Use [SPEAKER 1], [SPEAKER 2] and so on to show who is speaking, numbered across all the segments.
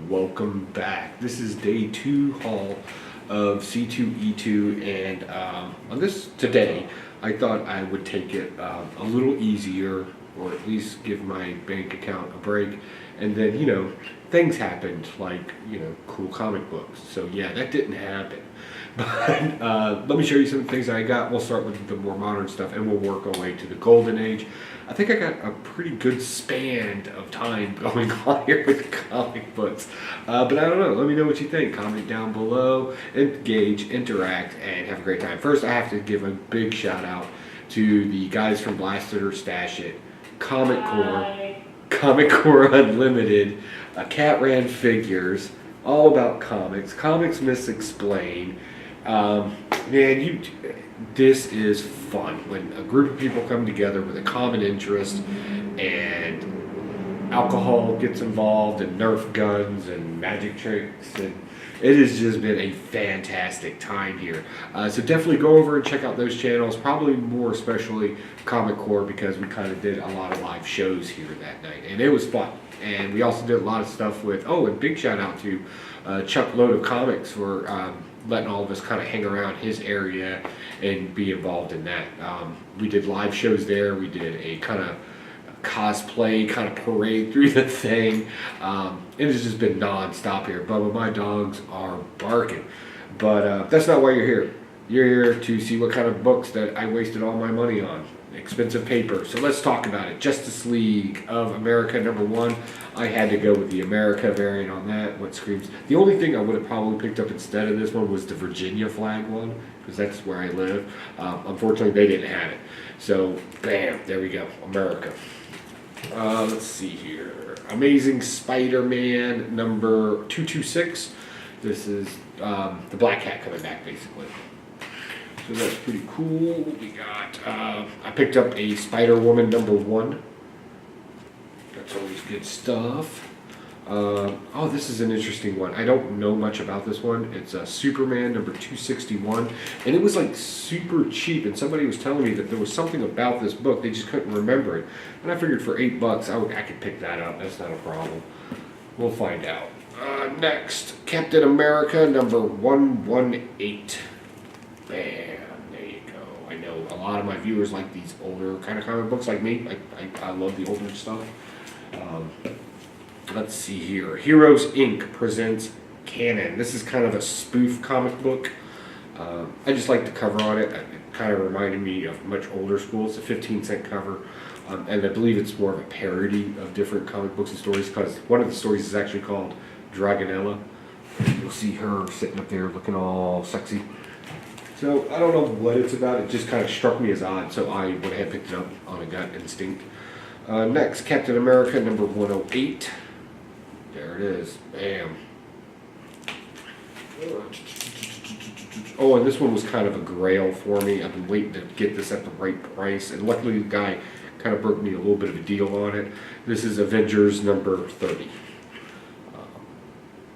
[SPEAKER 1] welcome back. This is day 2 haul of C2E2, and on this today, I thought I would take it a little easier, or at least give my bank account a break. And then, things happened, like, cool comic books. So yeah, that didn't happen. But let me show you some things that I got. We'll start with the more modern stuff, and we'll work our way to the golden age. I think I got a pretty good span of time going on here with comic books. But I don't know. Let me know what you think. Comment down below, engage, interact, and have a great time. First, I have to give a big shout out to the guys from Blast It or Stash It, Comic Core Unlimited, Cat Ran Figures, all about comics, Comics Misexplained. Man, this is fun when a group of people come together with a common interest, and alcohol gets involved, and Nerf guns and magic tricks, and it has just been a fantastic time here. So definitely go over and check out those channels, probably more especially Comic Core, because we kind of did a lot of live shows here that night, and it was fun. And we also did a lot of stuff with, and big shout out to Chuck Load of Comics for letting all of us kind of hang around his area and be involved in that. We did live shows there. We did a kind of cosplay kind of parade through the thing. It has just been non-stop here. Bubba, my dogs are barking. But that's not why you're here. You're here to see what kind of books that I wasted all my money on. Expensive paper. So let's talk about it. Justice League of America #1. I had to go with the America variant on that. What screams. The only thing I would have probably picked up instead of this one was the Virginia flag one, because that's where I live. Unfortunately, they didn't have it. So, bam, there we go. America. Let's see here. Amazing Spider-Man number 226. This is the Black Cat coming back, basically. So that's pretty cool. We got, I picked up a Spider-Woman #1. That's always good stuff. This is an interesting one. I don't know much about this one. It's Superman number 261. And it was like super cheap. And somebody was telling me that there was something about this book. They just couldn't remember it. And I figured for $8, I could pick that up. That's not a problem. We'll find out. Next, Captain America number 118. Bam, there you go. I know a lot of my viewers like these older kind of comic books, like me. I love the older stuff. Let's see here. Heroes Inc. presents Canon. This is kind of a spoof comic book. I just like the cover on it. It kind of reminded me of much older school. It's a 15-cent cover. And I believe it's more of a parody of different comic books and stories, because one of the stories is actually called Dragonella. You'll see her sitting up there looking all sexy. So I don't know what it's about. It just kind of struck me as odd, so I went ahead and picked it up on a gut instinct. Next, Captain America number 108. There it is. Bam. And this one was kind of a grail for me. I've been waiting to get this at the right price, and luckily the guy kind of broke me a little bit of a deal on it. This is Avengers number 30.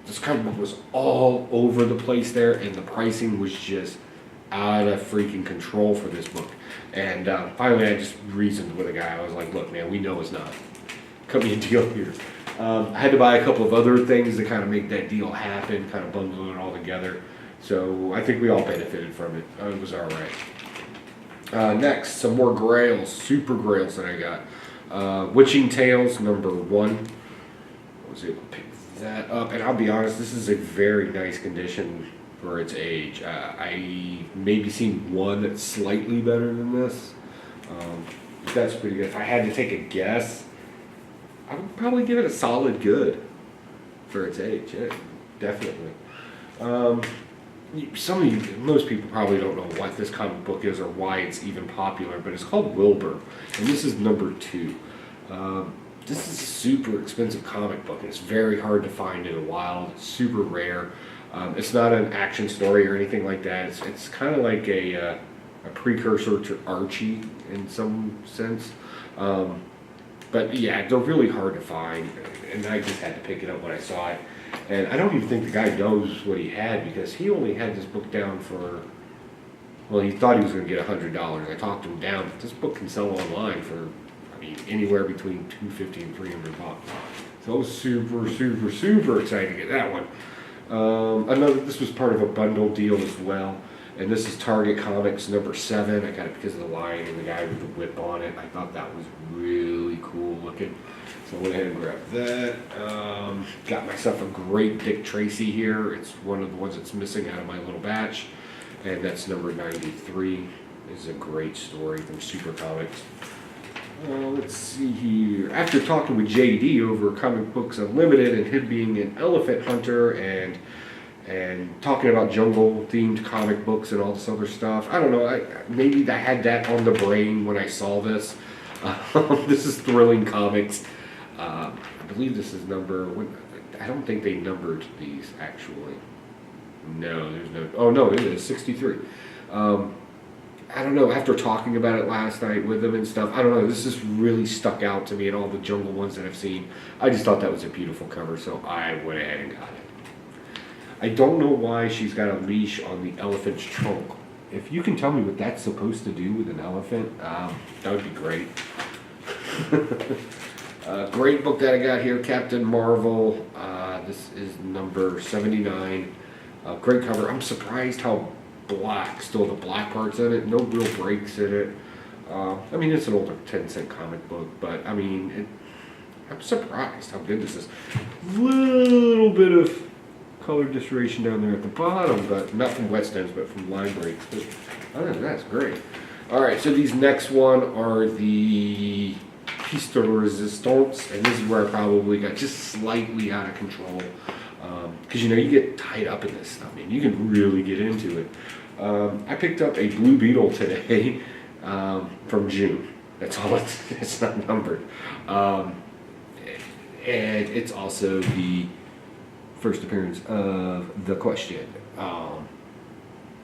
[SPEAKER 1] This comic book was all over the place there, and the pricing was just out of freaking control for this book. And finally I just reasoned with a guy. I was like, look man, we know it's not. Cut me a deal here. I had to buy a couple of other things to kind of make that deal happen, kind of bundle it all together. So I think we all benefited from it. It was alright. Next, some more grails, super grails that I got. Witching Tales number 1. I was able to pick that up, and I'll be honest, this is a very nice condition for its age. I maybe seen one that's slightly better than this. That's pretty good. If I had to take a guess, I would probably give it a solid good for its age. Yeah, definitely. Most people probably don't know what this comic book is or why it's even popular, but it's called Wilbur, and this is number 2. This is a super expensive comic book. It's very hard to find in the wild. It's super rare. It's not an action story or anything like that. It's kind of like a precursor to Archie in some sense. But yeah, they're really hard to find, and I just had to pick it up when I saw it. And I don't even think the guy knows what he had, because he only had this book down for, well, he thought he was going to get $100. I talked him down, but this book can sell online for, I mean, anywhere between $250 and $300. So I was super excited to get that one. This was part of a bundle deal as well. And this is Target Comics number 7. I got it because of the line and the guy with the whip on it. I thought that was really cool looking. So I went ahead and grabbed that. Got myself a great Dick Tracy here. It's one of the ones that's missing out of my little batch. And that's number 93. This is a great story from Super Comics. Let's see here. After talking with JD over Comic Books Unlimited and him being an elephant hunter and talking about jungle-themed comic books and all this other stuff, I don't know. Maybe I had that on the brain when I saw this. This is Thrilling Comics. I believe this is number. I don't think they numbered these actually. No, there's no. Oh no, it is 63. I don't know, after talking about it last night with them and stuff, I don't know, this just really stuck out to me in all the jungle ones that I've seen. I just thought that was a beautiful cover, so I went ahead and got it. I don't know why she's got a leash on the elephant's trunk. If you can tell me what that's supposed to do with an elephant, that would be great. Great book that I got here, Captain Marvel. This is number 79. Great cover. I'm surprised how black, still the black parts in it, no real breaks in it. I mean, it's an older 10-cent comic book, but I mean, I'm surprised how good this is. Little bit of color distortion down there at the bottom, but not from wetstones, but from line breaks. But other than that, it's great. All right, so these next one are the piece de resistance, and this is where I probably got just slightly out of control. Because you know, you get tied up in this stuff, man. You can really get into it. I picked up a Blue Beetle today from June. That's all it's not numbered. And it's also the first appearance of The Question.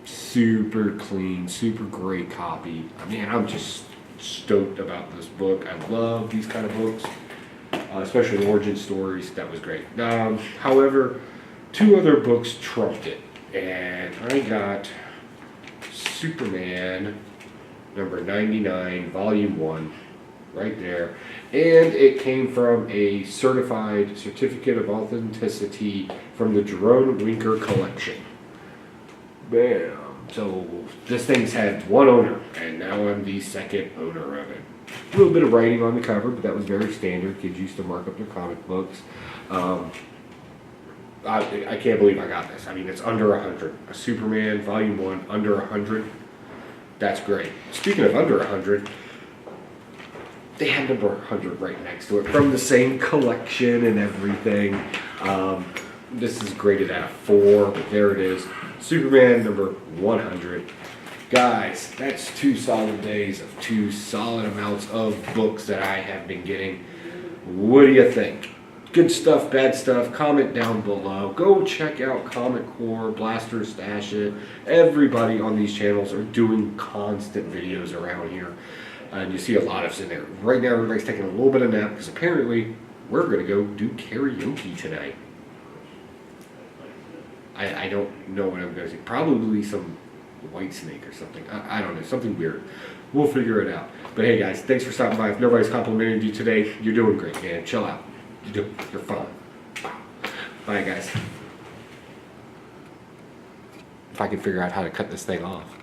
[SPEAKER 1] Super clean, super great copy. I mean, I'm just stoked about this book. I love these kind of books, especially origin stories. That was great. However, 2 other books trumped it, and I got Superman number 99, volume 1, right there, and it came from a certified certificate of authenticity from the Jerome Winker collection. Bam! So this thing's had 1 owner, and now I'm the 2nd owner of it. A little bit of writing on the cover, but that was very standard. Kids used to mark up their comic books. I can't believe I got this. I mean, it's under 100. A Superman volume 1 under 100. That's great. Speaking of under 100, they had number 100 right next to it from the same collection and everything. This is graded at a 4, but there it is. Superman number 100. Guys, that's 2 solid days of 2 solid amounts of books that I have been getting. What do you think? Good stuff, bad stuff, comment down below. Go check out Comic Core, Blaster, Stash It. Everybody on these channels are doing constant videos around here. And you see a lot of us in there. Right now, everybody's taking a little bit of nap because apparently we're going to go do karaoke tonight. I don't know what I'm going to see. Probably some Whitesnake or something. I don't know, something weird. We'll figure it out. But hey guys, thanks for stopping by. If nobody's complimented you today, you're doing great, man. Chill out. You're fine. Bye guys. If I can figure out how to cut this thing off.